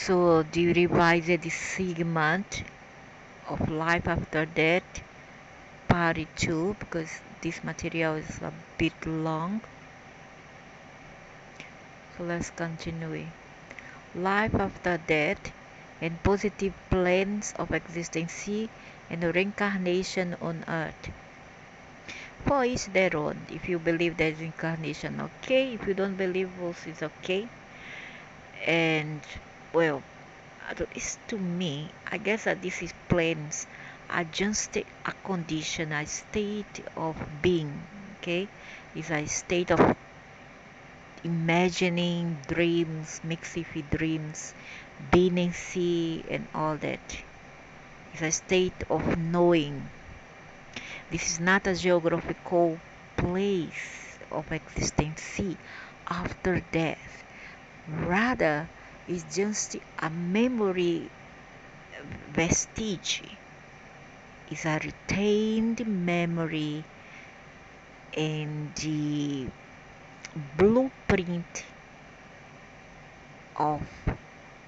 So do you revise this segment of life after death, part 2, because this material is a bit long. So let's continue. Life after death and positive planes of existence and reincarnation on earth. For each their own. If you believe there's incarnation, okay. If you don't believe, also it's okay. And well, at least to me, I guess that this is planes are just a condition, a state of being. Okay, it's a state of imagining dreams, mixed with dreams, being see and all that. It's a state of knowing. This is not a geographical place of existence after death. Rather, it's just a memory vestige. It's a retained memory and the blueprint of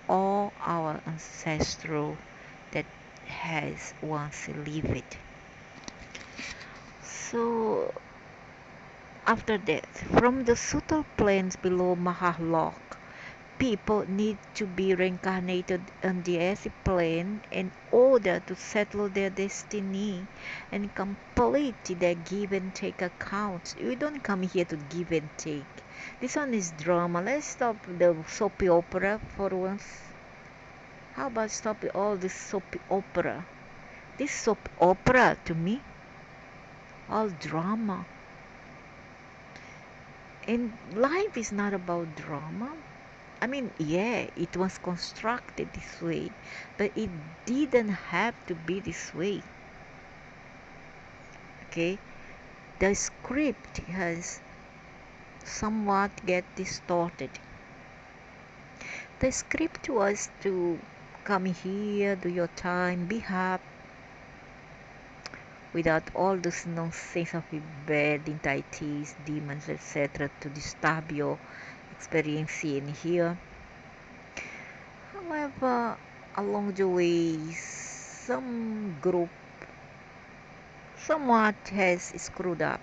all our ancestral that has once lived. So after that, from the subtle planes below Mahalok, people need to be reincarnated on the earth plane in order to settle their destiny and complete their give and take accounts. We don't come here to give and take. This one is drama. Let's stop the soap opera for once. How about stop all this soap opera? This soap opera to me, all drama. And life is not about drama. I mean, yeah, it was constructed this way, but it didn't have to be this way. Okay, the script has somewhat get distorted. The script was to come here, do your time, be happy, without all this nonsense of bad entities, demons, etc., to disturb your experience in here. However, along the way, some group somewhat has screwed up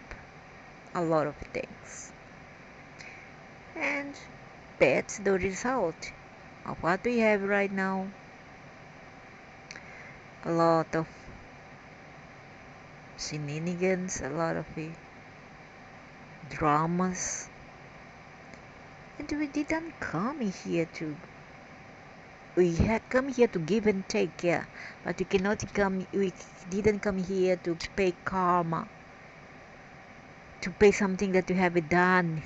a lot of things. And that's the result of what we have right now. A lot of shenanigans, a lot of dramas. And we didn't come here to we had come here to give and take, yeah, but we didn't come here to pay karma, to pay something that we have done.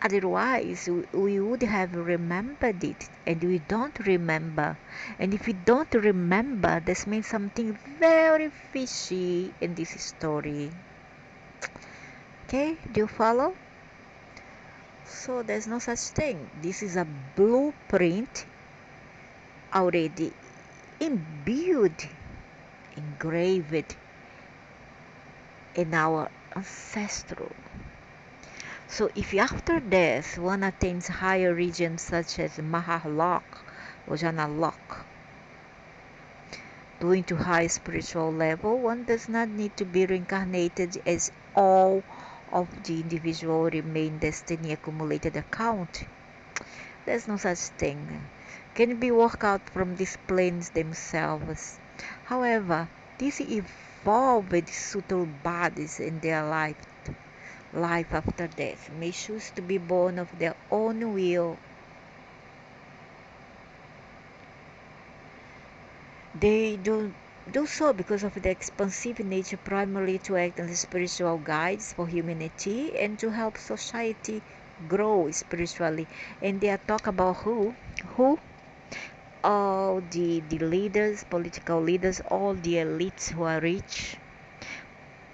Otherwise, we would have remembered it, and we don't remember. And if we don't remember, this means something very fishy in this story. Okay, do you follow? So there's no such thing. This is a blueprint already imbued, engraved in our ancestral. So if after death one attains higher regions such as Mahalok or Janalok, going to high spiritual level, one does not need to be reincarnated as all of the individual remain destiny accumulated account. There's no such thing. Can be worked out from these planes themselves. However, these evolved subtle bodies in their life after death may choose to be born of their own will. They do so because of the expansive nature, primarily to act as spiritual guides for humanity and to help society grow spiritually. And they are talk about who all the leaders, political leaders, all the elites who are rich,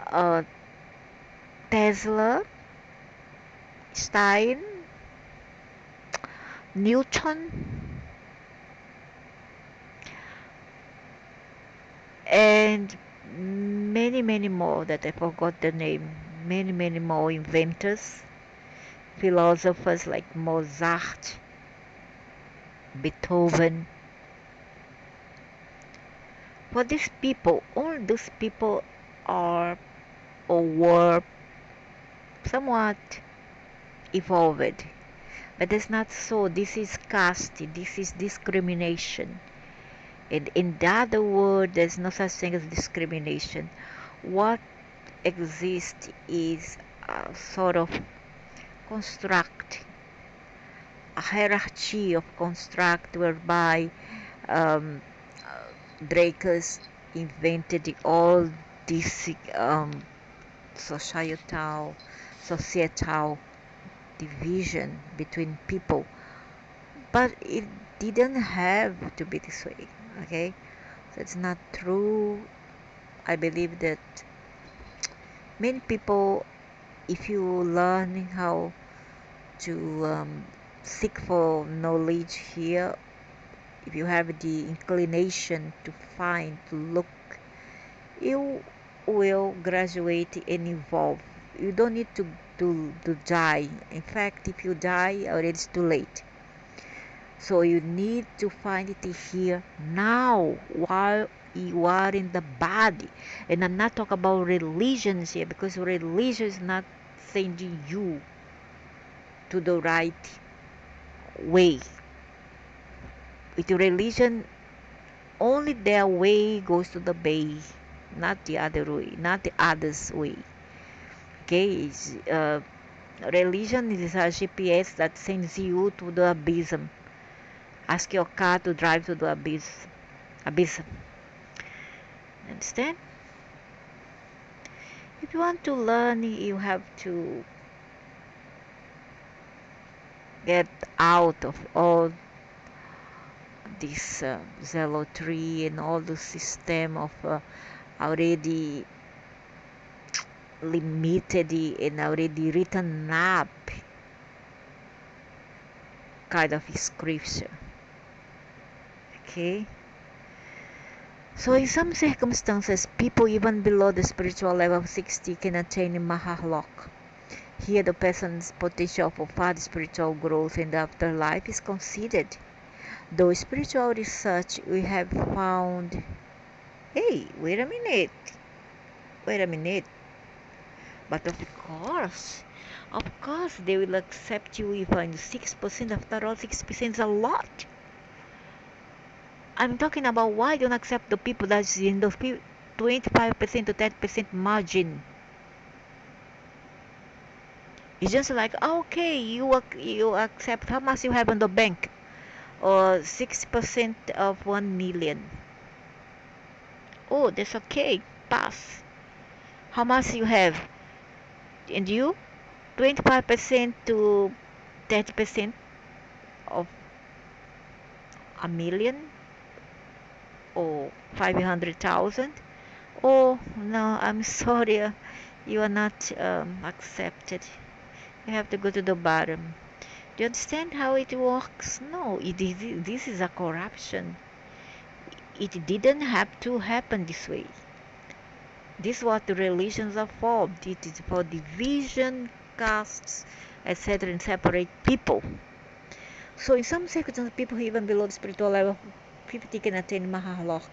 uh, Tesla, Stein, Newton, and many more that I forgot the name. Many more inventors, philosophers like Mozart, Beethoven. For these people, all those people are or were somewhat evolved. But that's not so. This is caste. This is discrimination. And in the other word, there's no such thing as discrimination. What exists is a sort of construct, a hierarchy of construct whereby um, Dracus invented all this societal, societal division between people, but it didn't have to be this way. Okay, so it's not true. I believe that many people, if you learn how to seek for knowledge here, if you have the inclination to find, to look, you will graduate and evolve. You don't need to die. In fact, if you die, already it's too late. So you need to find it here now while you are in the body. And I'm not talking about religions here, because religion is not sending you to the right way. With religion, only their way goes to the bay, not the other way, not the other's way. Okay, religion is a GPS that sends you to the abyss. Ask your car to drive to the abyss. Abyss. Understand? If you want to learn, you have to get out of all this zealotry and all the system of already limited and already written up kind of scripture. Okay? So in some circumstances, people even below the spiritual level of 60 can attain Mahalok. Here the person's potential for further spiritual growth in the afterlife is considered. Though spiritual research we have found, hey, wait a minute, but of course they will accept you even 6%. After all, 6% is a lot. I'm talking about why don't accept the people that's in those 25% to 10% margin. It's just like, okay, you accept how much you have in the bank, or 6% of 1 million. Oh, that's okay, pass. How much you have? And you? 25% to 30% of a million, or 500,000? Oh, no, I'm sorry, you are not accepted. You have to go to the bottom. Do you understand how it works? No, this is a corruption. It didn't have to happen this way. This is what the religions are for. It is for division, castes, etc., and separate people. So in some circumstances, people even below the spiritual level 50 can attain Mahalok.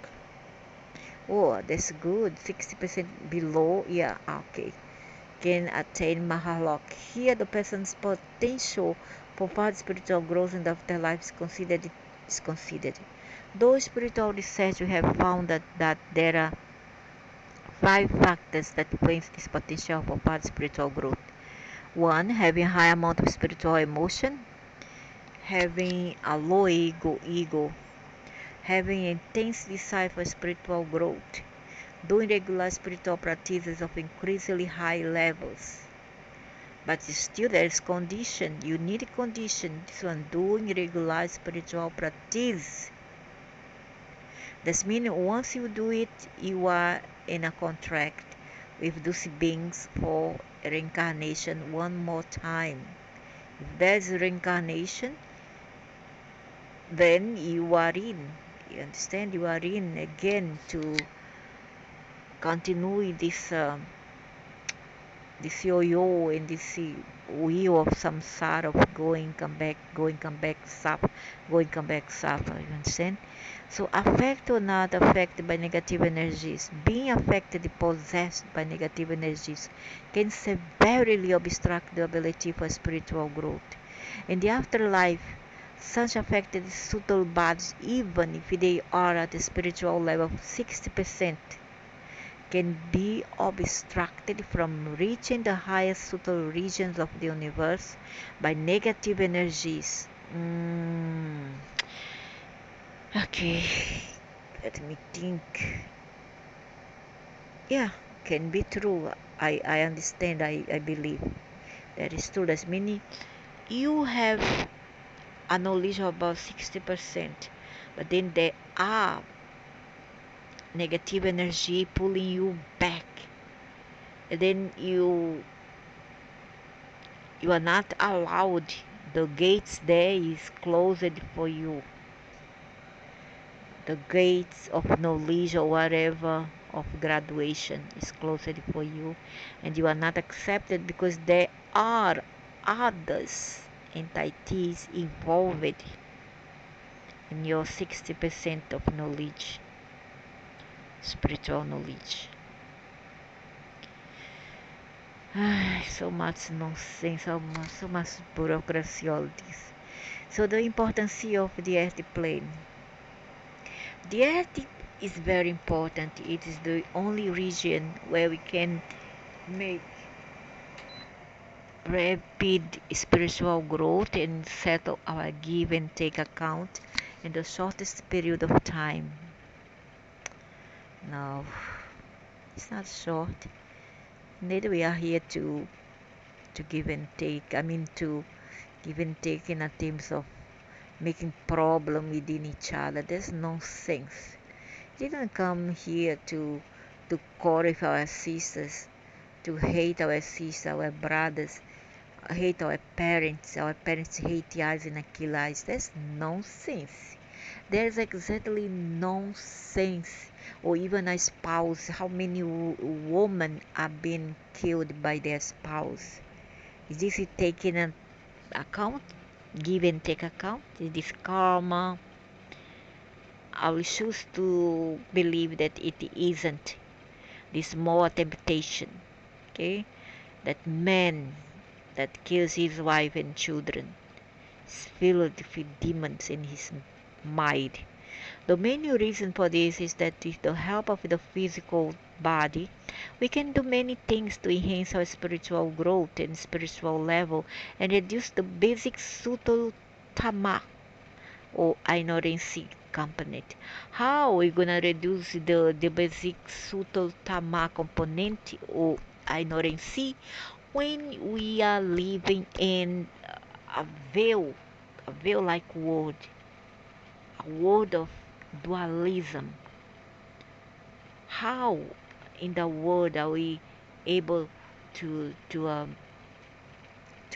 Oh, that's good. 60% below, yeah, okay. Can attain Mahalok. Here, the person's potential for further spiritual growth in the afterlife is considered. Though spiritual research, we have found that there are 5 factors that influence this potential for further spiritual growth. One, having a high amount of spiritual emotion, having a low ego, having intense desire for spiritual growth, doing regular spiritual practices of increasingly high levels. But still there is condition. You need a condition. This one, doing regular spiritual practice. This means once you do it, you are in a contract with those beings for reincarnation one more time. If there's reincarnation, then you are in. You understand? You are in again to continue this yo-yo and this wheel of samsara of going, come back, going, come back, suffer, going, come back, suffer. You understand? So affect or not affected by negative energies, being affected, possessed by negative energies, can severely obstruct the ability for spiritual growth. In the afterlife, such affected subtle bodies, even if they are at the spiritual level of 60%, can be obstructed from reaching the highest subtle regions of the universe by negative energies. Okay, let me think. Yeah, can be true. I understand. I believe that is true. That's meaning you have a knowledge of about 60%, but then there are negative energy pulling you back, and then you are not allowed. The gates there is closed for you. The gates of knowledge or whatever of graduation is closed for you, and you are not accepted because there are others entities involved in your 60% of knowledge, spiritual knowledge. So much nonsense, so much bureaucracy, all this. So the importance of the earth plane. The earth is very important. It is the only region where we can make rapid spiritual growth and settle our give and take account in the shortest period of time. No, it's not short. Indeed, we are here to give and take. I mean, to give and take in terms of making problem within each other. There's nonsense. We didn't come here to quarrel with our sisters, to hate our sisters, our brothers, hate our parents hate us and kill us. That's nonsense. There's exactly nonsense. Or even a spouse, how many women are being killed by their spouse? Is this taken into account? Give and take account? Is this karma? I will choose to believe that it isn't. This more temptation. Okay? That man that kills his wife and children is filled with demons in his mind. The main reason for this is that with the help of the physical body, we can do many things to enhance our spiritual growth and spiritual level and reduce the basic subtle tama or ignorance component. How are we gonna reduce the basic subtle tama component or ignorance when we are living in a veil like world, a world of dualism? How in the world are we able to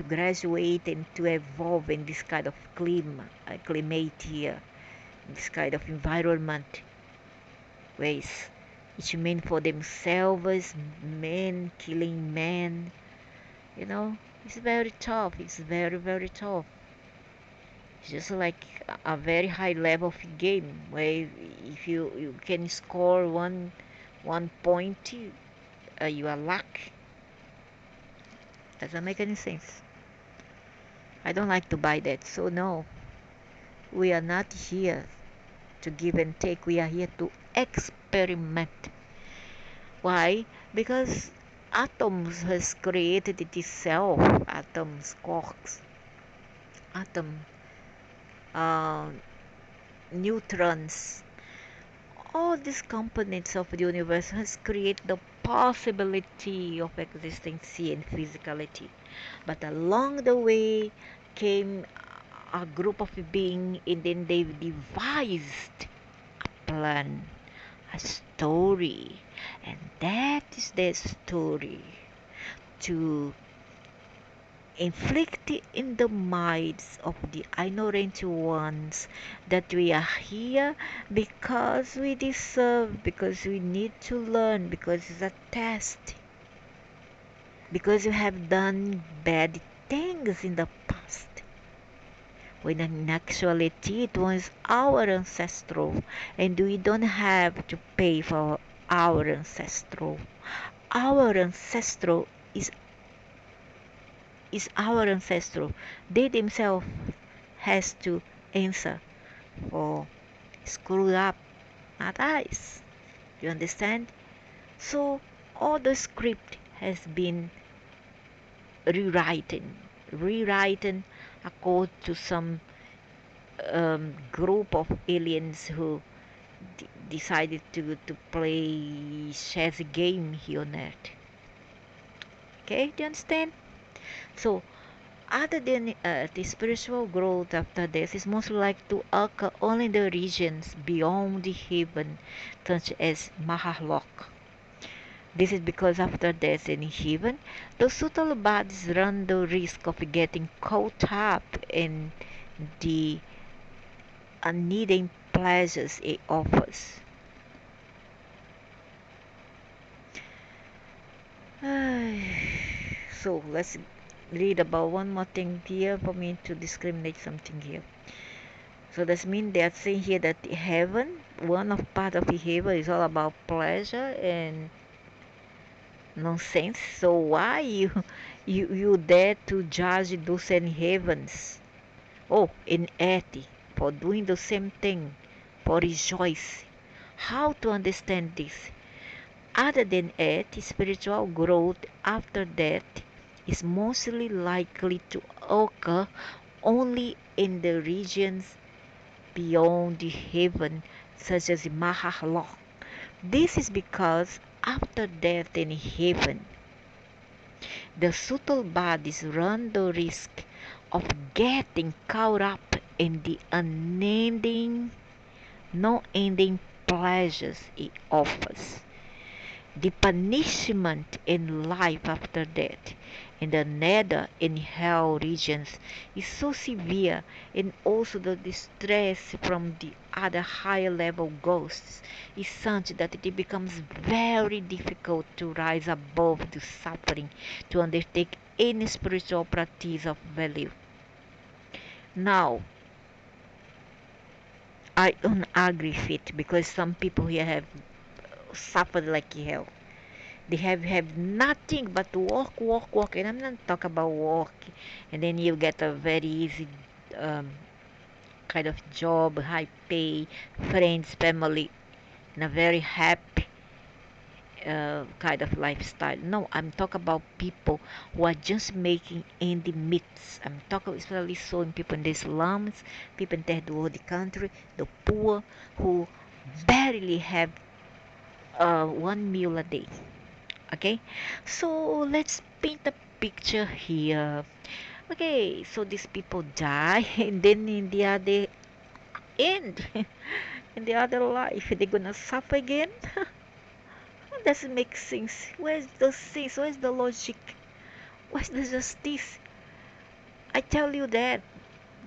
graduate and to evolve in this kind of climate here, this kind of environment where it's meant for themselves, men killing men, it's very tough. It's very, very tough. It's just like a very high level of game where if you can score one point, you are luck. Doesn't make any sense. I don't like to buy that. So no, we are not here to give and take. We are here to experiment. Why? Because atoms has created it itself. Atoms, quarks, atom, uh, neutrons. All these components of the universe has created the possibility of existence and physicality. But along the way came a group of beings and then they devised a plan, a story. And that is their story to inflict in the minds of the ignorant ones that we are here because we deserve, because we need to learn, because it's a test, because you have done bad things in the past, when in actuality it was our ancestral, and we don't have to pay for our ancestral. Our ancestral is our ancestral. They themselves has to answer for screw up, not us. You understand? So all the script has been rewritten according to some group of aliens who decided to play chess game here on Earth. Okay, do you understand? So other than the spiritual growth after this is most likely to occur only in the regions beyond the heaven, such as Mahalok. This is because after death in heaven, the subtle bodies run the risk of getting caught up in the unneeding pleasures it offers. So let's read about one more thing here for me to discriminate something here. So that means they are saying here that heaven, one of part of the heaven is all about pleasure and nonsense. So why you dare to judge those in heavens? Oh, in earth for doing the same thing, for rejoice. How to understand this? Other than earth, spiritual growth after death is mostly likely to occur only in the regions beyond the heaven, such as Mahalok. This is because after death in heaven, the subtle bodies run the risk of getting caught up in the unending, no ending pleasures it offers. The punishment in life after death in the nether and hell regions is so severe, and also the distress from the other higher level ghosts is such that it becomes very difficult to rise above the suffering to undertake any spiritual practice of value. Now, I don't agree with it because some people here have suffered like hell. They have nothing but work, and I'm not talking about work, and then you get a very easy um, kind of job, high pay, friends, family, and a very happy kind of lifestyle. No, I'm talking about people who are just making ends meet. I'm talking especially so in people in the slums, people in third world country, the poor who barely have one meal a day. Okay, so let's paint a picture here. Okay, so these people die, and then in the other end, in the other life, they're gonna suffer again. Doesn't make sense. Where's the sense? Where's the logic? Where's the justice? I tell you that.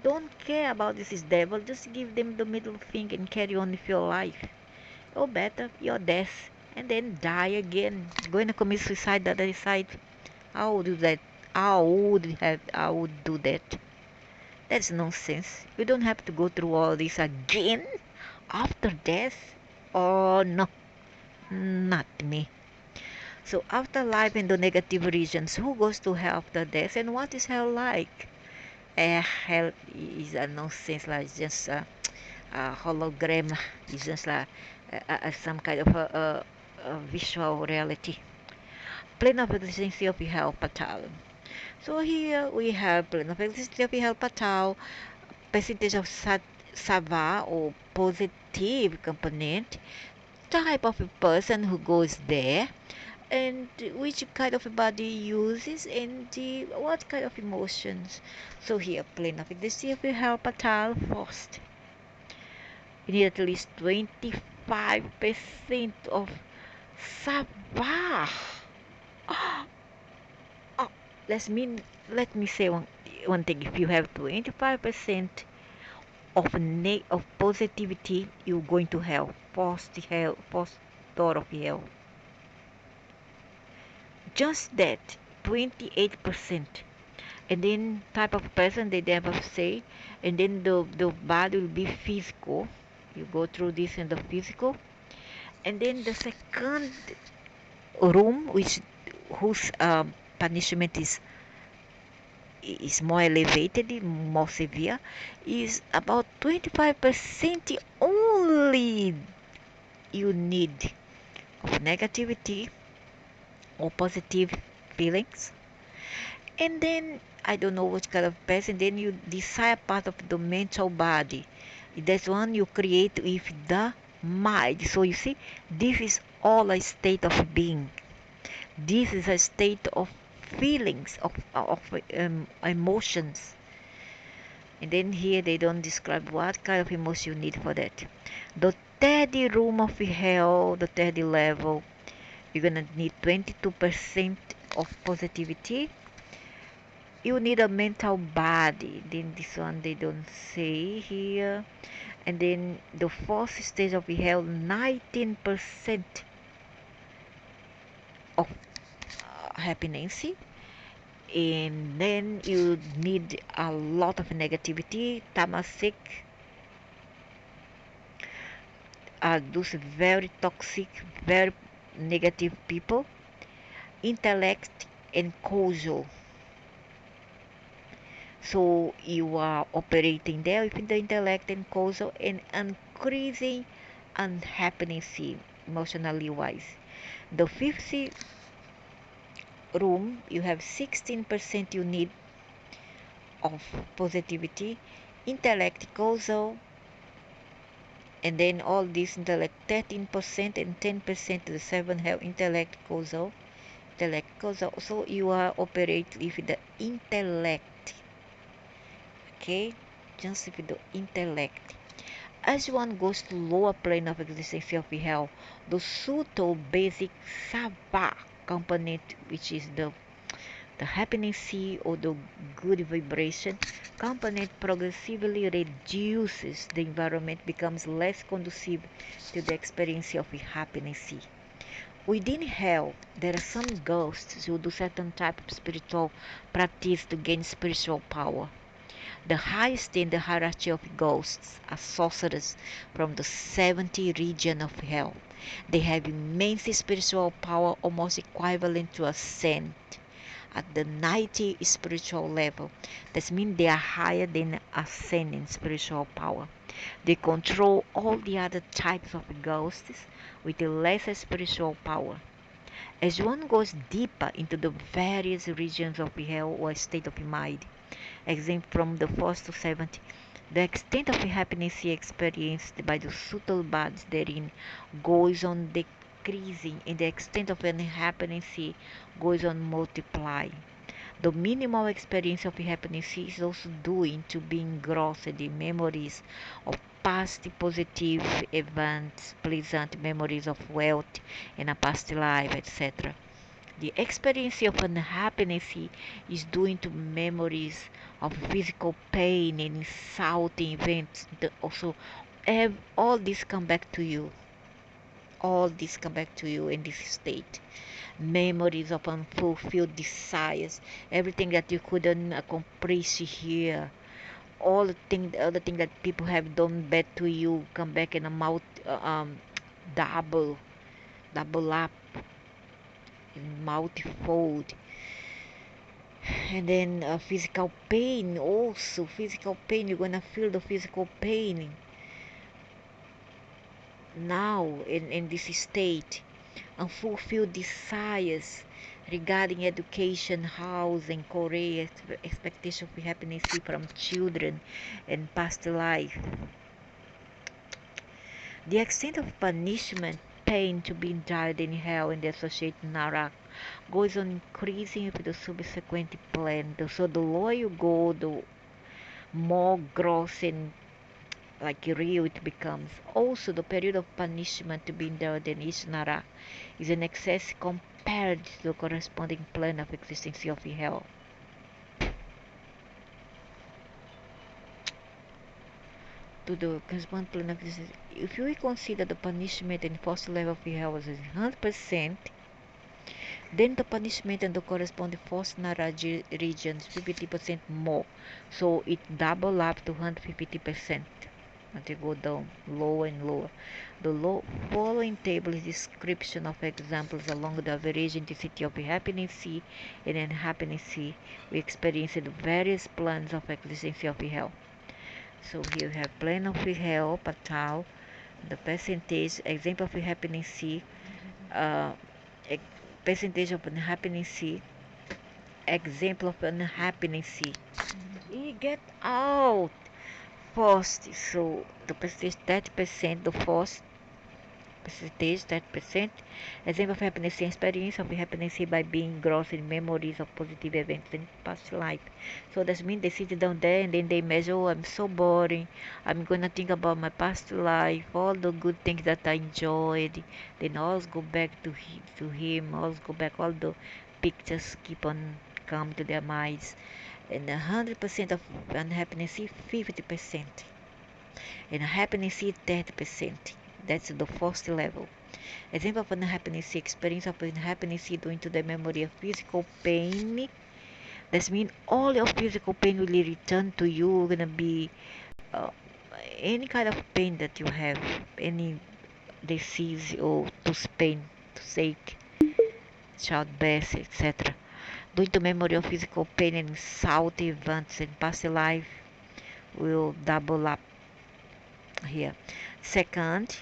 Don't care about this is devil. Just give them the middle finger and carry on with your life. Or better, your death, and then die again. Going to commit suicide the other side. I would do that. I would do that. That's nonsense. You don't have to go through all this again after death. Oh no, not me. So after life in the negative regions, who goes to hell after death, and what is hell like? Hell is a nonsense, like just a hologram, it's just like some kind of a visual reality. Plane of existence of hell patal. So here we have plane of existence of hell patal, percentage of sava or positive component, type of a person who goes there, and which kind of a body uses, and what kind of emotions. So here, plane of existence of hell patal first. You need at least 25% of sava. Oh, let me say one thing. If you have 25% of positivity, you're going to hell, first door of hell. Just that 28%. and then type of person they never say, and then the body will be physical. You go through this in the physical, and then the second room, which whose punishment is more elevated, more severe, is about 25% only you need of negativity or positive feelings. And then I don't know which kind of person, then you decide part of the mental body. That's one you create with the mind. So you see, this is all a state of being. This is a state of feelings, of emotions. And then here they don't describe what kind of emotion you need for that. The third room of hell, the third level, you're gonna need 22% of positivity. You need a mental body. Then this one they don't say here. And then the fourth stage of hell, 19% of happiness. And then you need a lot of negativity. Tamasek are those very toxic, very negative people. Intellect and causal. So you are operating there within the intellect and causal and increasing unhappiness emotionally wise. The fifth room, you have 16% you need of positivity, intellect, causal, and then all this intellect 13% and 10% the seven have intellect, causal. So you are operating with the intellect, okay, just with the intellect. As one goes to lower plane of existence of hell, the subtle basic sava component, which is the happiness or the good vibration component, progressively reduces. The environment becomes less conducive to the experience of happiness. Within hell, there are some ghosts who do certain type of spiritual practice to gain spiritual power. The highest in the hierarchy of ghosts are sorcerers from the 70 region of hell. They have immense spiritual power, almost equivalent to a saint at the 90 spiritual level. That means they are higher than a saint in spiritual power. They control all the other types of ghosts with a lesser spiritual power. As one goes deeper into the various regions of hell or state of mind, exempt from the first to seventh, the extent of happiness experienced by the subtle bodies therein goes on decreasing, and the extent of unhappiness goes on multiplying. The minimal experience of happiness is also due to being engrossed in memories of past positive events, pleasant memories of wealth in a past life, etc. The experience of unhappiness is due to memories of physical pain and insulting events. Also, all this come back to you. All this come back to you in this state. Memories of unfulfilled desires, everything that you couldn't accomplish here. All the thing that people have done bad to you come back in a double, double up, in multifold. And then physical pain, also physical pain, you're gonna feel the physical pain now in this state. Unfulfilled desires regarding education, housing, career, expectation of happiness from children and past life. The extent of punishment, pain to be endured in hell and the associated narak goes on increasing with the subsequent plan. So the lower you go, the more gross and like real it becomes. Also, the period of punishment to be endured in each narak is an excess compared to the corresponding plane of existence of hell. To the corresponding plane of existence, if you consider the punishment in first level of hell as 100%, Then the punishment and the corresponding force region is 50% more. So it double up to 150% until go down lower and lower. The following table is description of examples along the average intensity of happiness C and unhappiness C. We experienced various plans of existence of hell. So here we have plan of hell, Patal, the percentage, example of happiness C, uh, percentage of unhappiness C, example of unhappiness C. You get out first, so the percentage 30%, the first percentage 30%, example of happiness experience of happiness by being engrossed in memories of positive events in past life. So that means they sit down there and then they measure, oh, I'm so boring, I'm gonna think about my past life, all the good things that I enjoyed, then always go back to him, always go back, all the pictures keep on come to their minds. And 100% of unhappiness is 50%, and happiness is 30%. That's the first level. Example of unhappiness, experience of unhappiness due to the memory of physical pain. That means all your physical pain will return to you. Gonna be uh, any kind of pain that you have, any disease or tooth pain, toothache, childbirth, etc. Due to memory of physical pain and insult events in past life will double up here. Second,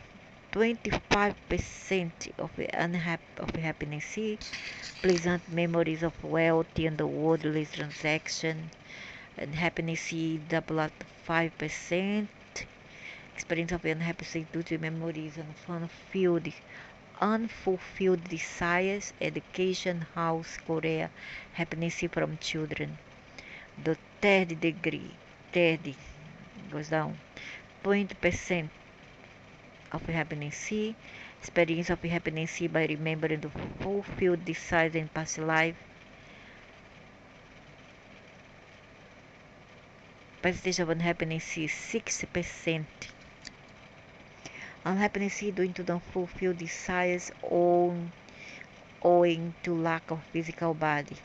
25% of the happiness, pleasant memories of wealthy and the worldly transaction, and happiness double up to 5%. Experience of unhappiness due to memories of unfulfilled desires, education, house, Korea, happiness from children. The third degree, third goes down, 20% of happiness, experience of happiness by remembering the fulfilled desires in past life. Percentage of unhappiness is 60%. Unhappiness due to the unfulfilled desires owing to lack of physical body.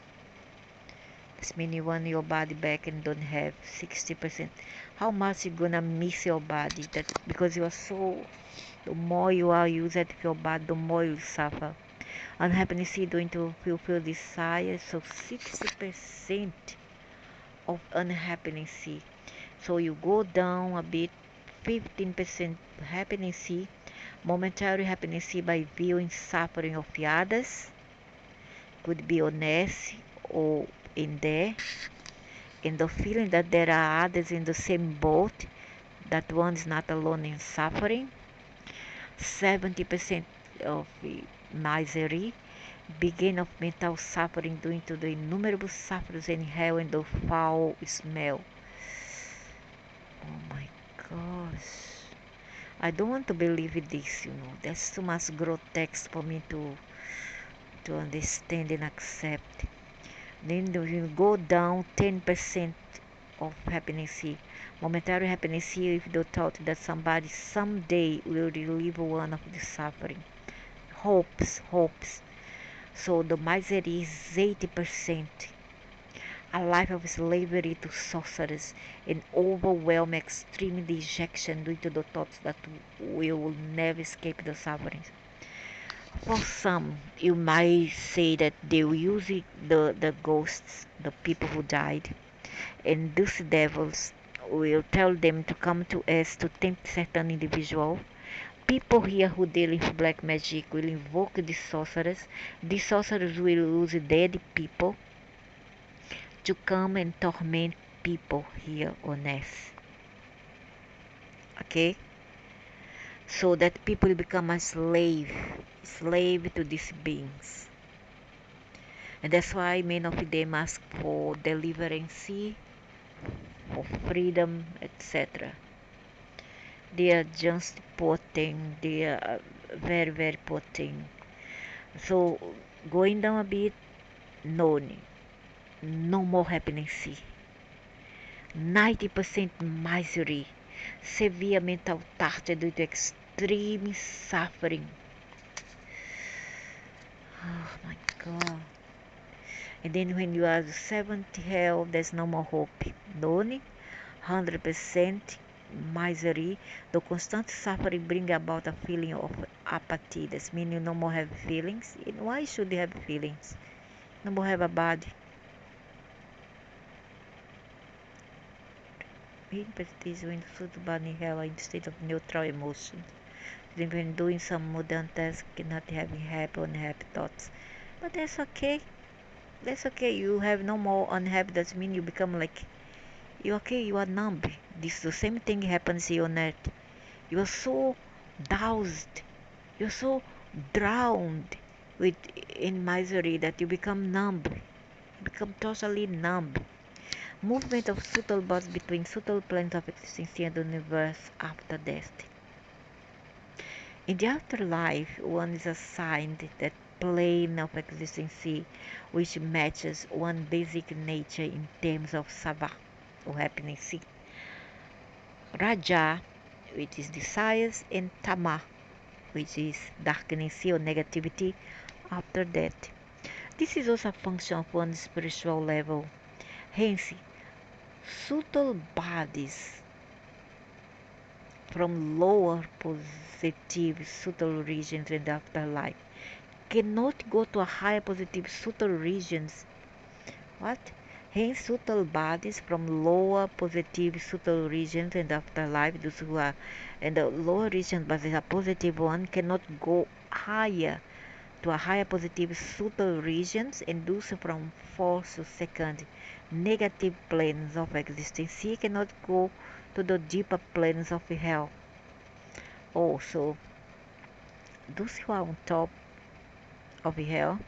This means you want your body back and don't have 60%. How much you gonna miss your body? That because you are so, the more you are used to your body, the more you suffer. Unhappiness due to fulfill desires, so 60% of unhappiness. So you go down a bit, 15% happiness, momentary happiness by viewing suffering of others, could be honest or in there, and the feeling that there are others in the same boat, that one is not alone in suffering. 70% of misery, begin of mental suffering due to the innumerable sufferings in hell and the foul smell. Oh my gosh. I don't want to believe in this, That's too much grotesque for me to understand and accept. Then you go down 10% of happiness, momentary happiness if the thought that somebody someday will relieve one of the suffering. Hopes. So the misery is 80%. A life of slavery to sorcerers and overwhelming extreme dejection due to the thoughts that we will never escape the sufferings. For some, you might say that they will use the ghosts, the people who died, and these devils will tell them to come to us to tempt certain individual. People here who deal with black magic will invoke the sorcerers. The sorcerers will use dead people to come and torment people here on earth. Okay? So that people become a slave to these beings. And that's why many of them ask for deliverance, for freedom, etc. They are just potent, they are very, very potent. So going down a bit, no more happiness. 90% misery, severe mental torture due to extreme suffering. Oh my God. And then when you are 70 health, there's no more hope. Done, 100% misery. The constant suffering bring about a feeling of apathy. That means you no more have feelings. And why should you have feelings? No more have a body. Empathy when food body have instead of neutral emotion. Then when doing some modern tasks, cannot having happy or unhappy thoughts. But that's okay. That's okay. You have no more unhappy. That means you become like you okay. You are numb. This the same thing happens here on earth. You are so doused. You're so drowned with in misery that you become numb. You become totally numb. Movement of subtle bodies between subtle planes of existence and the universe after death. In the afterlife, one is assigned that plane of existence which matches one basic nature in terms of sabha or happiness. Raja, which is desires, and tama, which is darkness or negativity after death. This is also a function of one's spiritual level. Hence, subtle bodies from lower positive subtle regions in the afterlife cannot go to a higher positive subtle regions. What? Hence, subtle bodies from lower positive subtle regions in the afterlife, those who are in the lower region but is a positive one, cannot go higher to a higher positive subtle regions and those from fourth to second negative planes of existence. He cannot go to the deeper planes of hell. Also, those who are on top of hell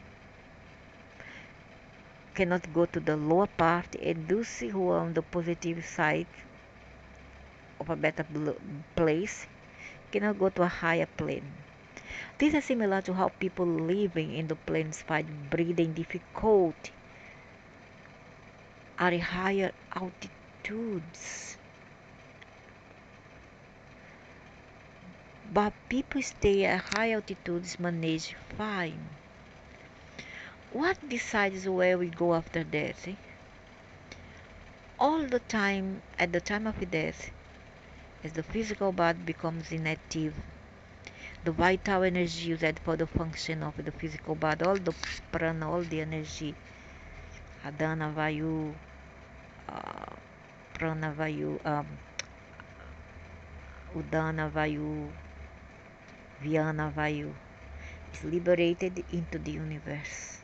cannot go to the lower part, and those who are on the positive side of a better place cannot go to a higher plane. This is similar to how people living in the planes find breathing difficult at higher altitudes. But people stay at high altitudes manage fine. What decides where we go after death? All the time, at the time of death, as the physical body becomes inactive, the vital energy used for the function of the physical body, all the prana, all the energy, adana vayu, uh, prana vayu, udana vayu, vyana vayu, is liberated into the universe.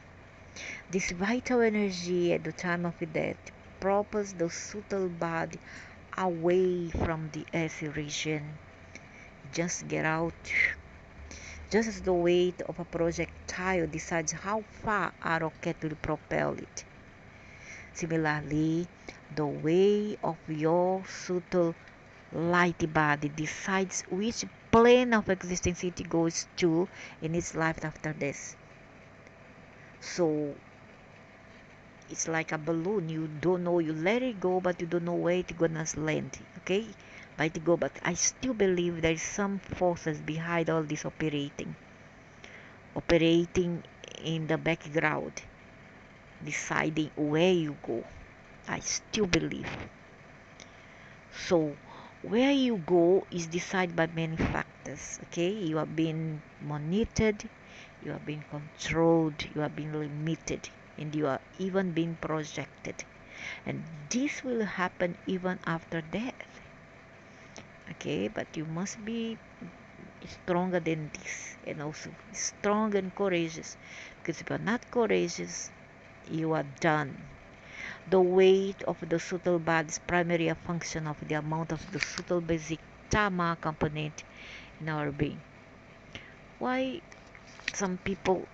This vital energy at the time of death propels the subtle body away from the earth region. Just get out. Just as the weight of a projectile decides how far a rocket will propel it. Similarly, the weight of your subtle light body decides which plane of existence it goes to in its life after this. So it's like a balloon. You don't know, you let it go, but you don't know where it's gonna land. Okay? Let it go, but I still believe there is some forces behind all this operating in the background, deciding where you go. I still believe. So where you go is decided by many factors. Okay? You are being monitored, you are being controlled, you are being limited, and you are even being projected. And this will happen even after death. Okay, but you must be stronger than this, and also strong and courageous, because if you're not courageous, you are done. The weight of the subtle body is primarily a function of the amount of the subtle basic tama component in our being. Why some people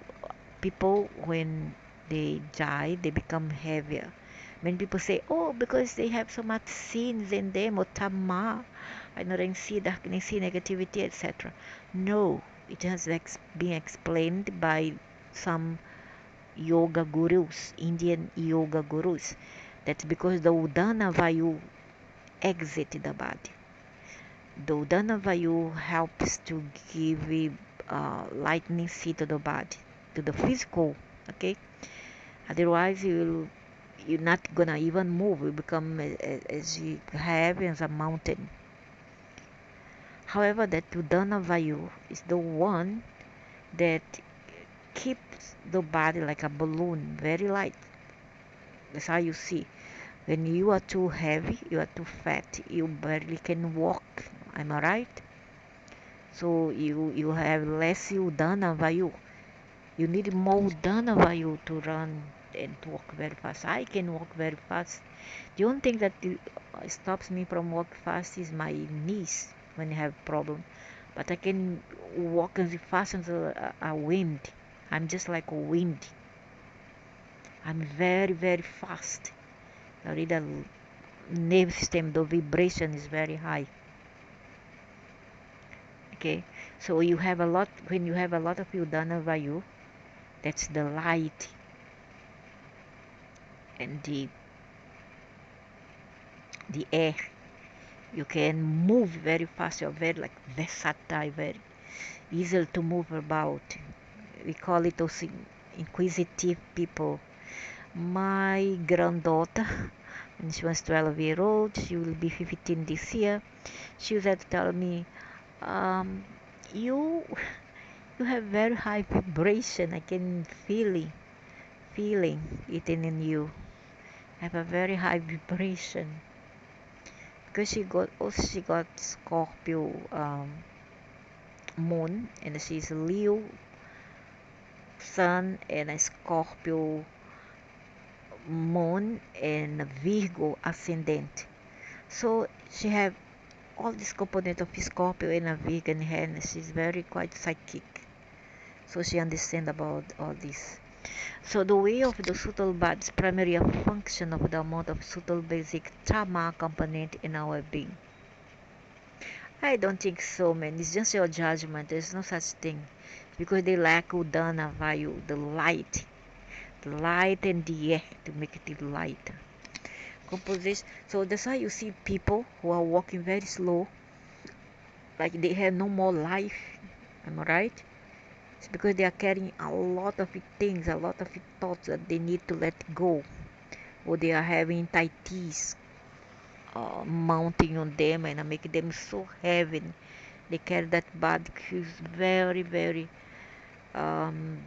when they die they become heavier? Many people say, oh, because they have so much sins in them, or tama, ignorancy, darkness, negativity, etc. No, it has been explained by some yoga gurus, Indian yoga gurus. That's because the Udana Vayu exit the body. The Udana Vayu helps to give lightning to the body, to the physical Okay, otherwise you're not gonna even move. You become as you heavy as a mountain. However, that Udana Vayu is the one that keeps the body like a balloon, very light. That's how you see. When you are too heavy, you are too fat, you barely can walk. Am I right? So you have less Udana Vayu. You need more Udana Vayu to run and to walk very fast. I can walk very fast. The only thing that stops me from walk fast is my knees when I have problem. But I can walk as fast as a wind. I'm just like a wind. I'm very, very fast. The nerve system, the vibration is very high. Okay, so you have a lot, when you have a lot of Udana Vayu, that's the light and the air. You can move very fast. You're very like versatile, very easy to move about. We call it also inquisitive people. My granddaughter, when she was 12 years old, she will be 15 this year. She was to tell me, um, you you have very high vibration. I can feeling it in you. Have a very high vibration because she got Scorpio moon, and she's Leo sun and a Scorpio moon and Virgo ascendant. So she have all this component of Scorpio and a Virgo in her, and she's very quite psychic. So she understand about all this. So the way of the subtle body is primarily a function of the amount of subtle basic Tama component in our being. I don't think so, man. It's just your judgment. There's no such thing. Because they lack Udana Vayu, the light and the air to make it light. Composition. So that's why you see people who are walking very slow, like they have no more life. Am I right? It's because they are carrying a lot of things, a lot of thoughts that they need to let go, or they are having taitis mounting on them and make them so heavy. They carry that body which is very, very, um,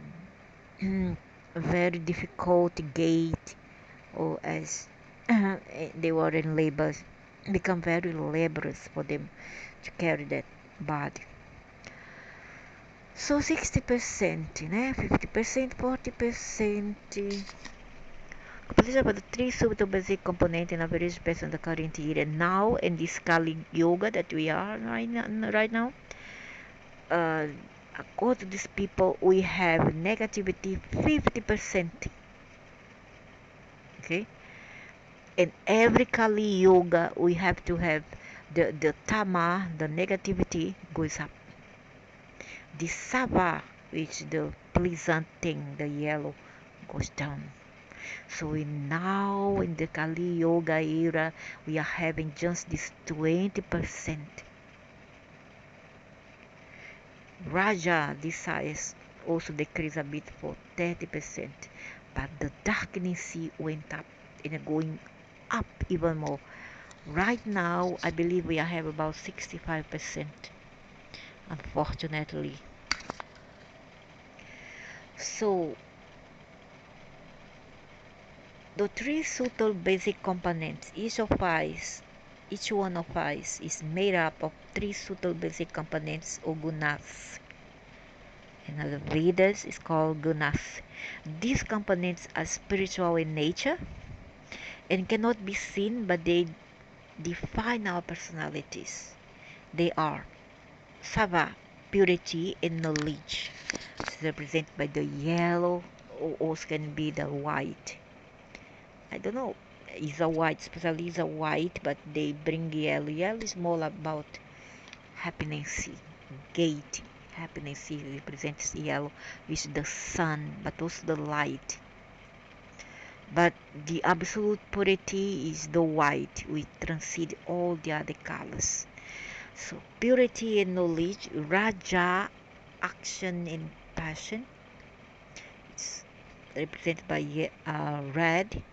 very difficult gait, or as they were in labor, become very laborious for them to carry that body. So 60%, 50%, 40%. Composition about the three subtle basic components in average based on the current year. And now in this Kali Yoga that we are right now, according to these people, we have negativity 50%. Okay, in every Kali Yoga, we have to have the Tama, the negativity goes up. The Sava, which the pleasant thing, the yellow, goes down. So we now in the Kali Yoga era, we are having just this 20%. Raja, this size also decreased a bit for 30%, but the darkness went up and going up even more. Right now, I believe we have about 65%, unfortunately. So the three subtle basic components, each one of us is made up of three subtle basic components or gunas. In the Vedas is called gunas. These components are spiritual in nature and cannot be seen, but they define our personalities. They are Sava, purity and knowledge. It's represented by the yellow, or also can be the white. I don't know, is a white, especially is a white, but they bring yellow. Yellow is more about happiness, gaiety. Happiness represents yellow, which is the sun, but also the light. But the absolute purity is the white, which transcends all the other colors. So purity and knowledge, Raja, action and passion. It's represented by red.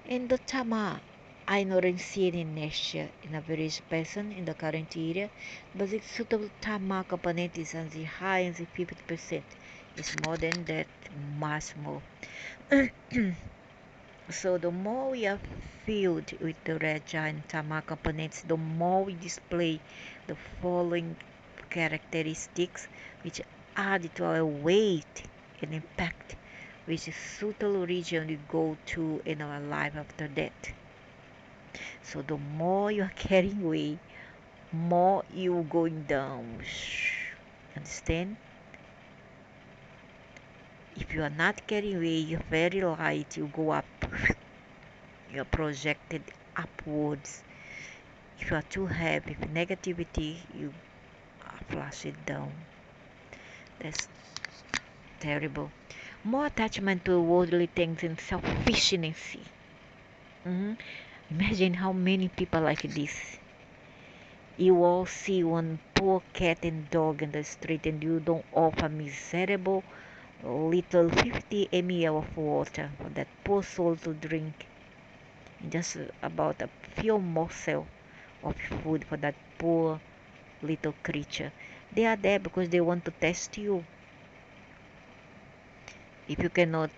And the tama, I not seen in nature in a various person in the current area, but its suitable tama component is on the high and the 50%. It's more than that, much more. So the more we are filled with the red giant tama components, the more we display the following characteristics which add to our weight and impact, which is suitable region we go to in our life after death. So the more you are carrying weight, more you going down. Understand? If you are not carrying weight, you're very light, you go up. You're projected upwards. If you are too heavy with negativity, you flush it down. That's terrible. More attachment to worldly things and selfishness. Mhm. Imagine how many people like this. You all see one poor cat and dog in the street and you don't offer miserable little 50 ml of water for that poor soul to drink. Just about a few morsels of food for that poor little creature. They are there because they want to test you. If you cannot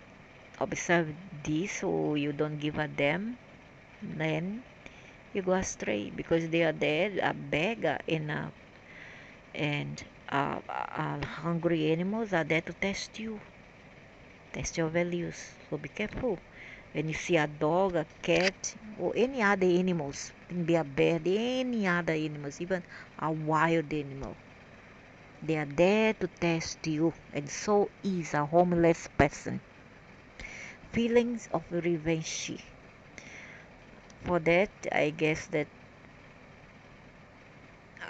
observe this or you don't give a damn, then you go astray because they are there, a beggar and hungry animals are there to test your values. So be careful. When you see a dog, a cat, or any other animals, it can be a bear, any other animals, even a wild animal, they are there to test you, and so is a homeless person. Feelings of revenge. For that, I guess that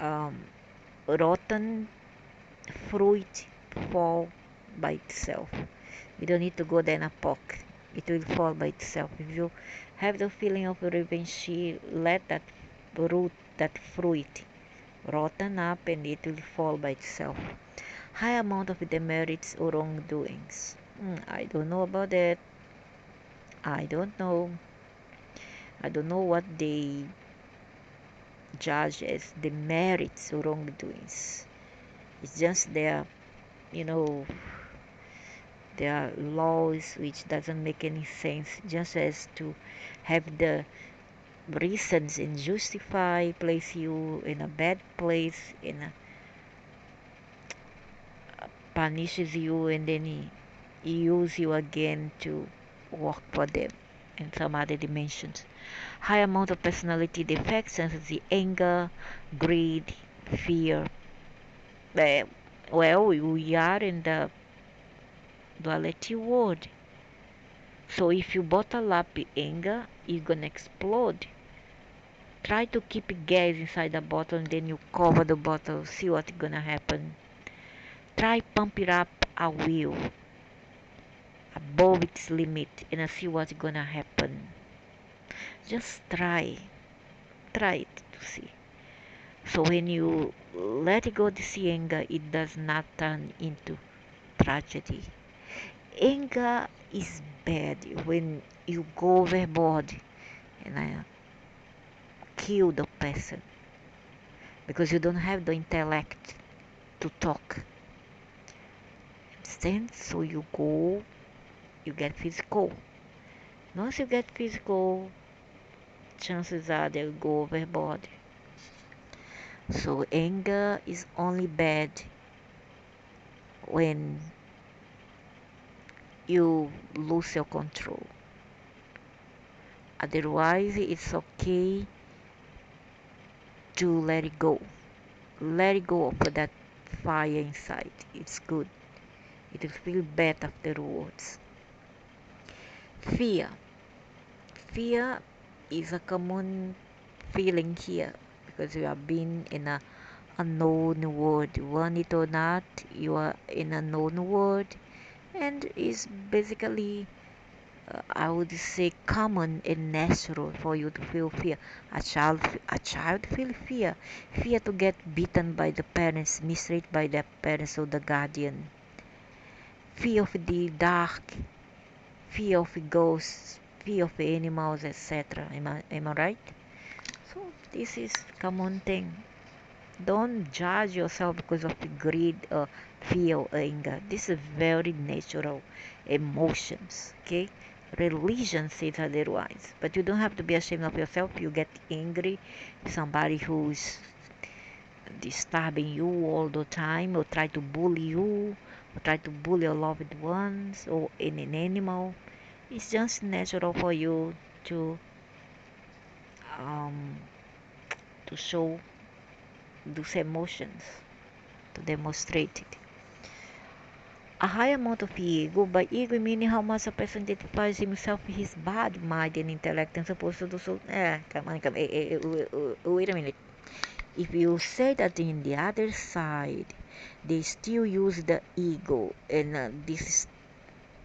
um, rotten fruit fall by itself. You don't need to go there and poke. It will fall by itself. If you have the feeling of revenge, let that root, that fruit, rotten up and it will fall by itself. High amount of demerits or wrongdoings. I don't know about that. I don't know. I don't know what they judge as demerits or wrongdoings. It's just you know, there are laws which doesn't make any sense. Just as to have the reasons and justify place you in a bad place, punishes you and then he use you again to work for them in some other dimensions. High amount of personality defects such as the anger, greed, fear. Uh, well, we are in the duality world. So if you bottle up anger, you're gonna explode. Try to keep gas inside the bottle and then you cover the bottle. See what's gonna happen. Try pump it up a wheel above its limit and see what's gonna happen. Just try it to see. So when you let go this anger, it does not turn into tragedy. Anger is bad when you go overboard and kill the person because you don't have the intellect to talk. Understand? So you get physical. Once you get physical, chances are they'll go overboard. So anger is only bad when you lose your control. Otherwise, it's okay to let it go. Let it go of that fire inside. It's good. It will feel better afterwards. Fear. Fear is a common feeling here because you have been in a unknown world. Want it or not, you are in a known world, and is basically I would say common and natural for you to feel fear. A child feel fear. Fear to get beaten by the parents, mistreated by the parents or the guardian. Fear of the dark. fear of ghosts, fear of animals, etc. Am I right? So this is common thing. Don't judge yourself because of greed or fear or anger. This is very natural emotions. Okay? Religion says otherwise. But you don't have to be ashamed of yourself. You get angry with somebody who's disturbing you all the time or try to bully you or try to bully your loved ones or in an animal. It's just natural for you to um, to show those emotions, to demonstrate it. A high amount of ego, by ego meaning how much a person identifies himself with his body, mind, and intellect, and supposed to do so. Come on, wait a minute. If you say that in the other side, they still use the ego, and this is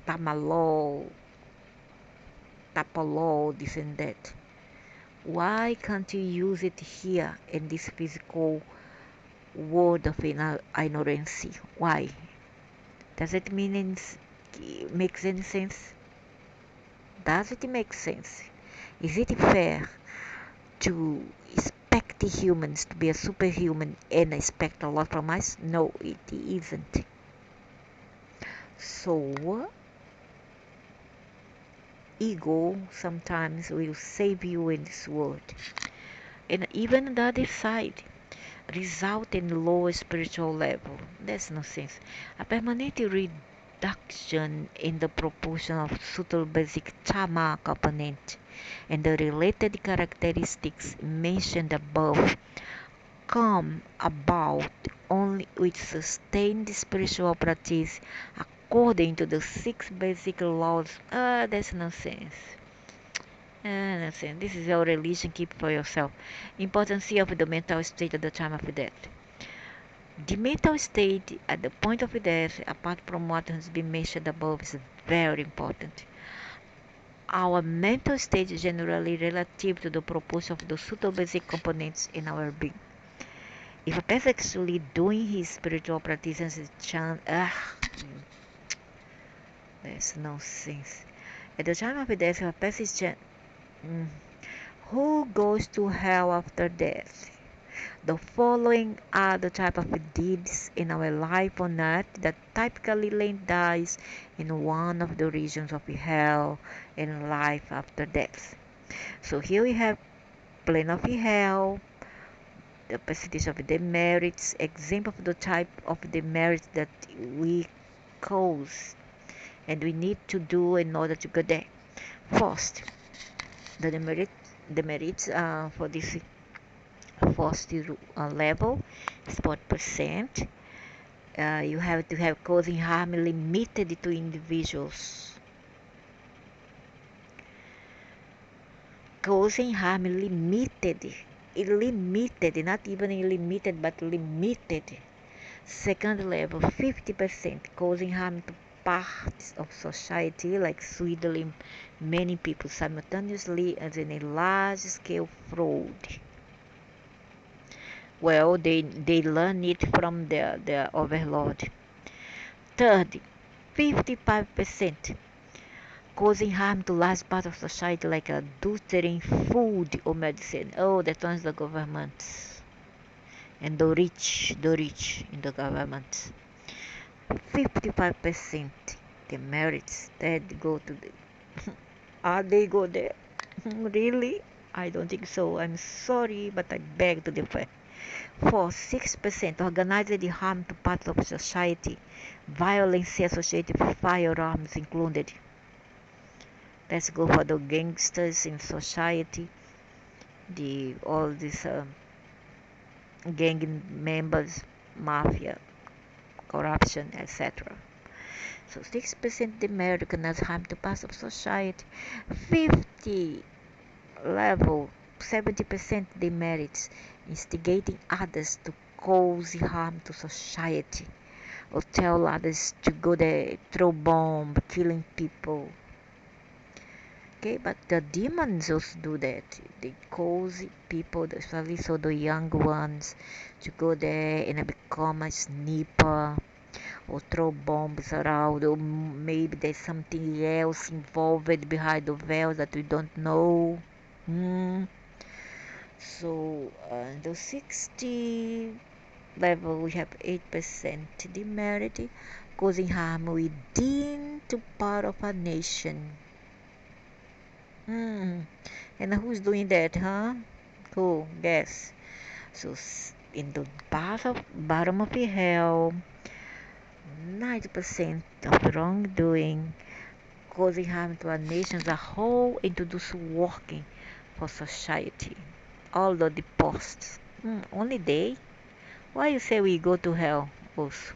tamalo, tapalo, this and that. Why can't you use it here in this physical world of ignorance? Why? Does it makes any sense? Does it make sense? Is it fair to expect humans to be a superhuman and expect a lot from us? No, it isn't. So, ego sometimes will save you in this world. And even on the other side, result in lower spiritual level. That's nonsense. A permanent reduction in the proportion of subtle basic Chama component and the related characteristics mentioned above come about only with sustained spiritual practice according to the six basic laws. That's nonsense. Nonsense. This is your religion. Keep for yourself. Importance of the mental state at the time of death. The mental state at the point of death, apart from what has been mentioned above, is very important. Our mental state is generally relative to the proportion of the subtle basic components in our being. If a person is actually doing his spiritual practices, that's nonsense. At the time of death, if a person is mm, who goes to hell after death? The following are the type of deeds in our life on earth that typically land us in one of the regions of hell and life after death. So here we have plane of hell, the percentage of demerits, example of the type of demerits that we cause and we need to do in order to go there. First, the demerits for this first level is 40%. You have to have causing harm limited to individuals. Causing harm limited. Limited, not even limited, but limited. Second level, 50%, causing harm to parts of society like swindling many people simultaneously as in a large scale fraud. Well, they learn it from their overlord. Third, 55%, causing harm to large part of society like adulterating food or medicine. Oh, that one's the government and the rich in the government. 55% the merits that go to the are they go there? Really? I don't think so. I'm sorry, but I beg to differ. For 6%, organized harm to parts of society, violence associated with firearms included. Let's go for the gangsters in society, the all these gang members, mafia, corruption, etc. So 6% demerit recognized harm to parts of society. 50 level 70% demerits instigating others to cause harm to society or tell others to go there, throw bomb, killing people. Okay, but the demons also do that. They cause people, especially so the young ones, to go there and become a sniper or throw bombs around, or maybe there's something else involved behind the veil that we don't know. Hmm. So, the 60 level, we have 8% demerit, causing harm within to part of a nation. Hmm. And who's doing that, huh? Who? Guess. So, in the bottom of the hell, 90% of wrongdoing causing harm to a nation as a whole and to those working for society. Although the post. Only they? Why you say we go to hell, boss?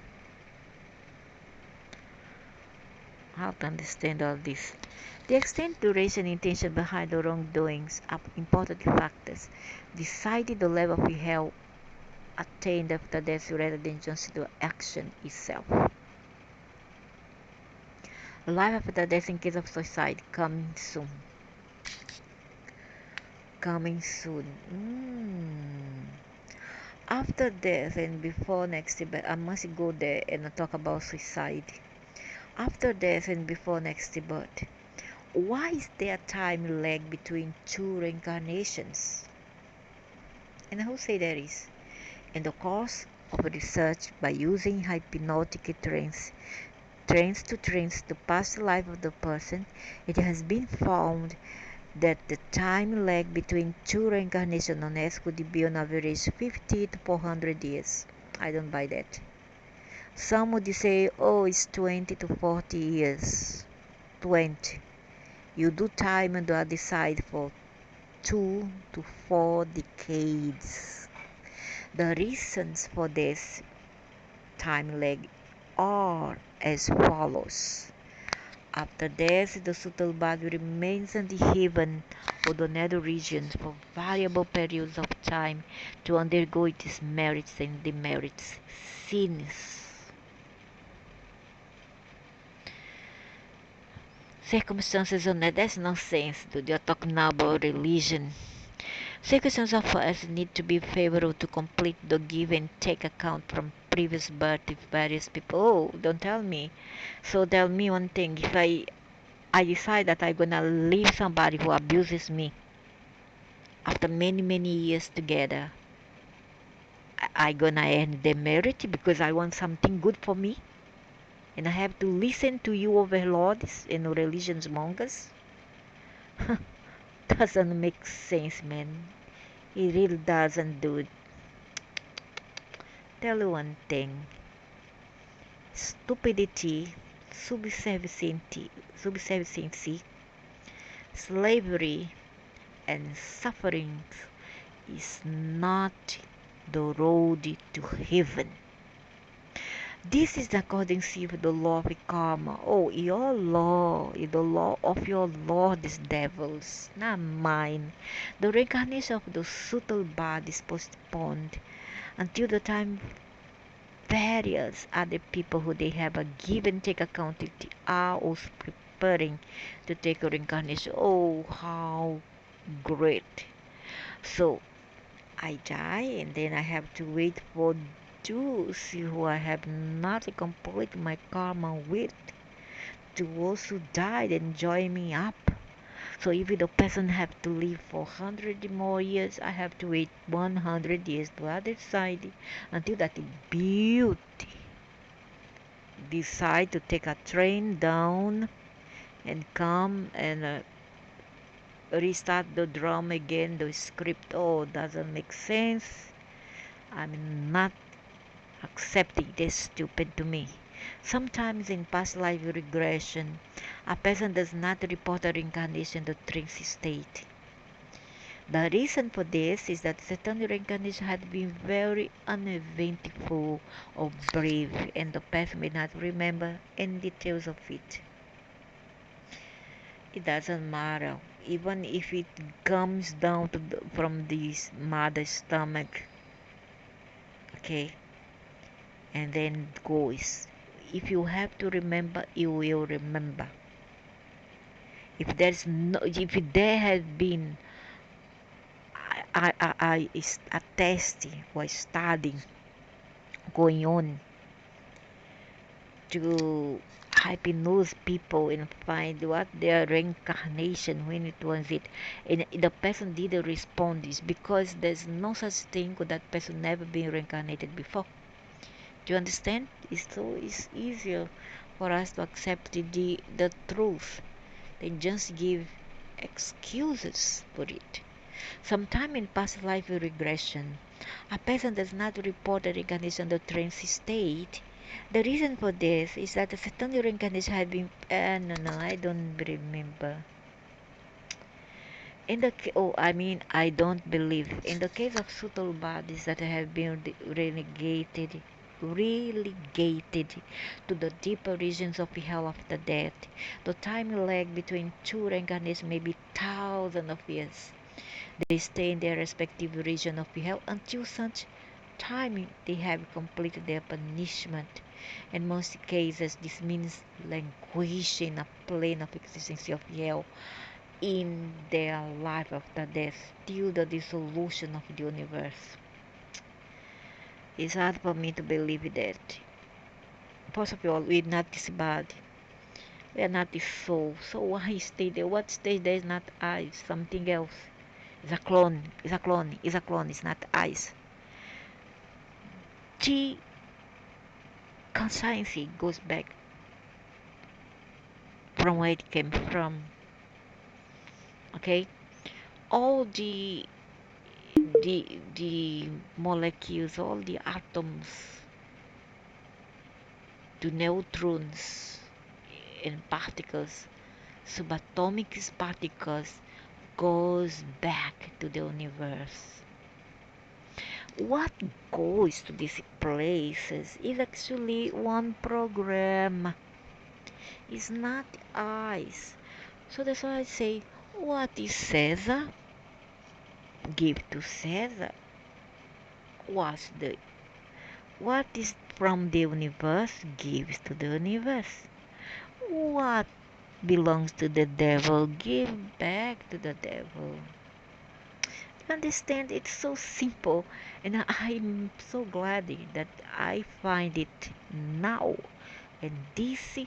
How to understand all this? The extent, duration, intention behind the wrongdoings are important factors, deciding the level of hell attained after death rather than just the action itself. Life after death in case of suicide coming soon. Coming soon. After death and before next birth, I must go there and talk about suicide. After death and before next birth, why is there a time lag between two reincarnations? And who say there is? In the course of research by using hypnotic trance to past life of the person, it has been found that the time lag between two reincarnations on Earth could be on average 50 to 400 years. I don't buy that. Some would say, oh, it's 20 to 40 years. 20. You do time on the other side for 2 to 4 decades. The reasons for this time lag are as follows. After death, the subtle body remains in the heaven or the nether regions for variable periods of time to undergo its merits and demerits, sins. Circumstances on that, that's nonsense, dude. You're talking now about religion. Circumstances of us need to be favorable to complete the give and take account from previous birth with various people. Oh, don't tell me. So tell me one thing. If I decide that I'm gonna leave somebody who abuses me after many many years together, I gonna earn the merit because I want something good for me, and I have to listen to you overlords and religions mongers. Doesn't make sense, man. It really doesn't, dude. Tell you one thing. Stupidity, subserviency, slavery, and suffering is not the road to heaven. This is according to the law of karma. Oh, your law is the law of your lord is devils, not mine. The reincarnation of the subtle body is postponed until the time various other people who they have a give and take accountability are also preparing to take a reincarnation. Oh, how great! So I die and then I have to wait for those who I have not completed my karma with to also die and join me up. So if the person have to live for 100 more years, I have to wait 100 years to other side until that beauty decide to take a train down and come and restart the drum again. The script, oh, doesn't make sense. I'm not accepting this stupid to me. Sometimes in past life regression, a person does not report a reincarnation to trance state. The reason for this is that certain reincarnation had been very uneventful or brave, and the person may not remember any details of it. It doesn't matter, even if it comes down to from this mother's stomach, okay, and then goes. If you have to remember, you will remember. If there had been a testing or studying going on, to hypnose people and find what their reincarnation when it was it, and the person didn't respond is because there's no such thing with that person never been reincarnated before. Do you understand? It's easier for us to accept the truth than just give excuses for it. Sometime in past life regression, a person does not report a reincarnation of trance state. The reason for this is that a certain reincarnation had been. No, I don't remember. I don't believe. In the case of subtle bodies that have been relegated to the deeper regions of hell after death, the time lag between two reincarnations may be thousands of years. They stay in their respective region of hell until such time they have completed their punishment. In most cases, this means languishing a plane of existence of hell in their life after death till the dissolution of the universe. It's hard for me to believe that. First of all, we're not this body. We are not this soul. So why stay there? What stays there is not I, something else. It's a clone. It's a clone. It's a clone. It's not ice. The conscience goes back from where it came from. Okay? All the molecules, all the atoms, the neutrons and particles, subatomic particles goes back to the universe. What goes to these places is actually one program. It's not eyes. So that's why I say, what is Caesar? Give to Caesar. What is from the universe gives to the universe. What belongs to the devil give back to the devil. You understand? It's so simple, and I'm so glad that I find it now in this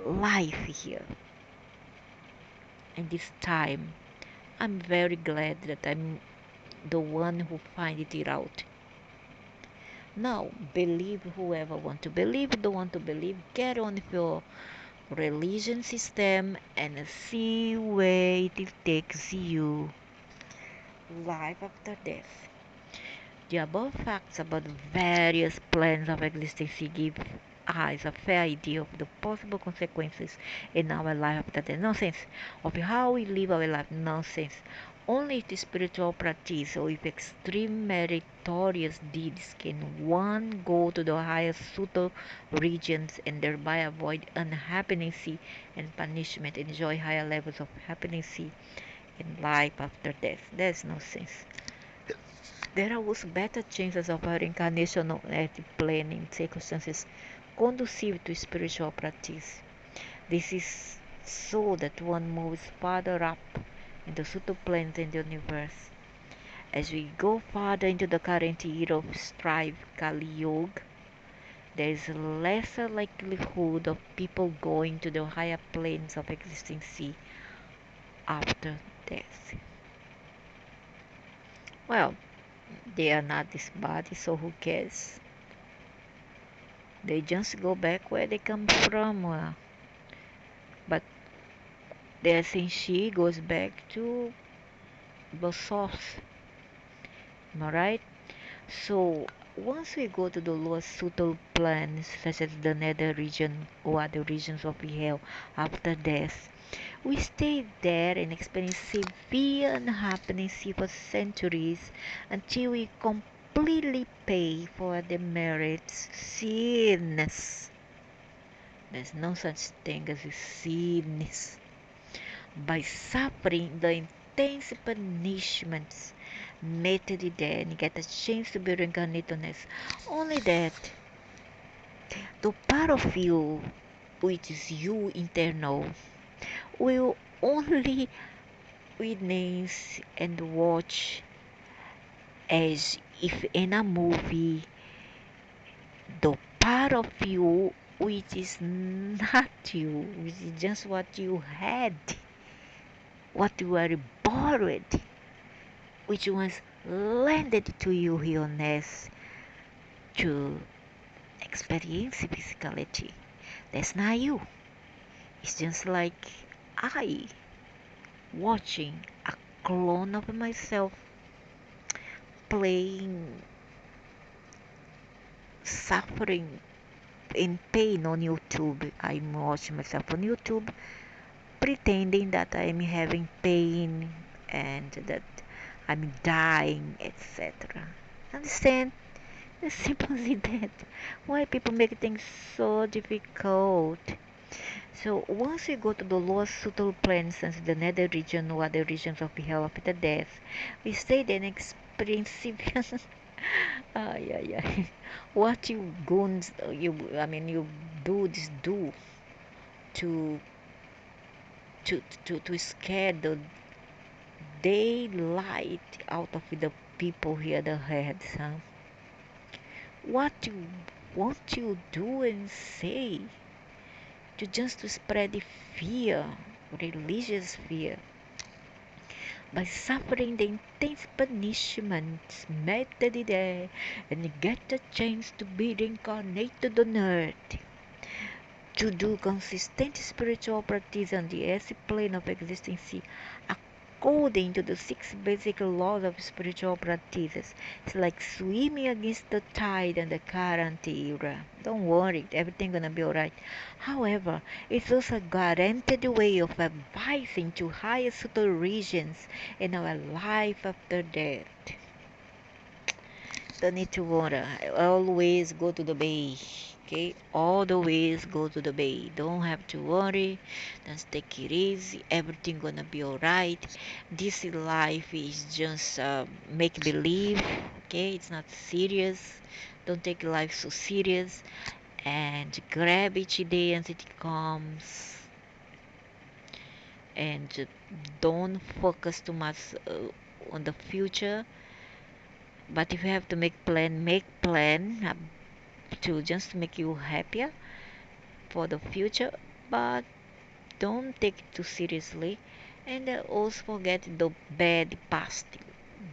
life here, in this time. I'm very glad that I'm the one who find it out. Now, believe whoever want to believe, don't want to believe, get on with your religion system and see where it takes you. Life after death. The above facts about various planes of existence give us a fair idea of the possible consequences in our life after death. Nonsense. Of how we live our life. Nonsense. Only with spiritual practice or with extreme meritorious deeds can one go to the higher subtle regions and thereby avoid unhappiness and punishment, enjoy higher levels of happiness in life after death. There's no sense. There are also better chances of a reincarnation on earth plane in circumstances conducive to spiritual practice. This is so that one moves farther up in the subtle planes in the universe. As we go farther into the current era of strife Kali Yuga, there is lesser likelihood of people going to the higher planes of existence after death. Well, they are not this body, so who cares? They just go back where they come from. But their senshi goes back to the source. Am I right? So once we go to the lower subtle planes, such as the nether region or other regions of hell after death, we stay there and experience severe unhappiness for centuries until we completely pay for the merits sins. There's no such thing as sins. By suffering the intense punishments meted there and get a chance to be reincarnated as only that the part of you which is you internal will only witness and watch as if in a movie the part of you which is not you, which is just what you had, what you were borrowed, which was landed to you here on earth to experience physicality. That's not you. It's just like I watching a clone of myself playing, suffering in pain on YouTube. I'm watching myself on YouTube pretending that I'm having pain and that I'm dying, etc. Understand? As simple as that. Why people make things so difficult? So once we go to the lower subtle planes and the nether region or other regions of hell after death, we stay there and experience yeah, yeah. What you goons, you do this do to to scare the daylight out of the people here, the heads, huh? What you want you do and say to just to spread the fear, religious fear, by suffering the intense punishments meted there and get the chance to be reincarnated on earth to do consistent spiritual practice on the earthly plane of existence according to the six basic laws of spiritual practices. It's like swimming against the tide and the current era. Don't worry, everything's gonna be alright. However, it's also a guaranteed way of advising to higher subtle regions in our life after death. Don't need to worry. Always go to the bay. Okay, all the ways go to the bay. Don't have to worry. Just take it easy. Everything gonna be alright. This life is just make believe. Okay, it's not serious. Don't take life so serious and grab each day as it comes. And don't focus too much on the future. But if you have to make plan to just make you happier for the future, but don't take it too seriously. And also forget the bad past.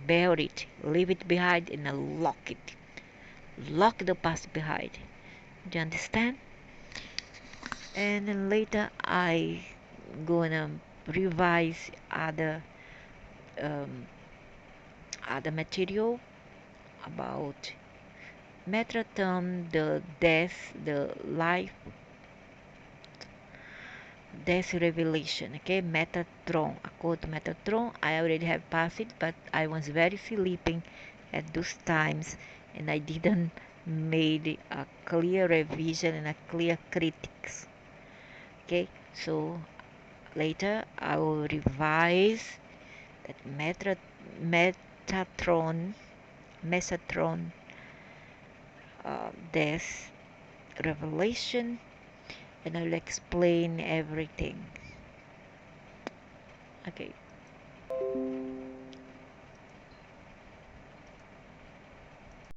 Bury it, leave it behind, and lock it. Lock the past behind. Do you understand? And then later I gonna revise um, other material about Metatron, the death, the life, death revelation. Okay, Metatron. According to Metatron, I already have passed it, but I was very sleeping at those times, and I didn't made a clear revision and a clear critics. Okay, so later I will revise that Metatron, Mesotron, death revelation, and I'll explain everything. Okay.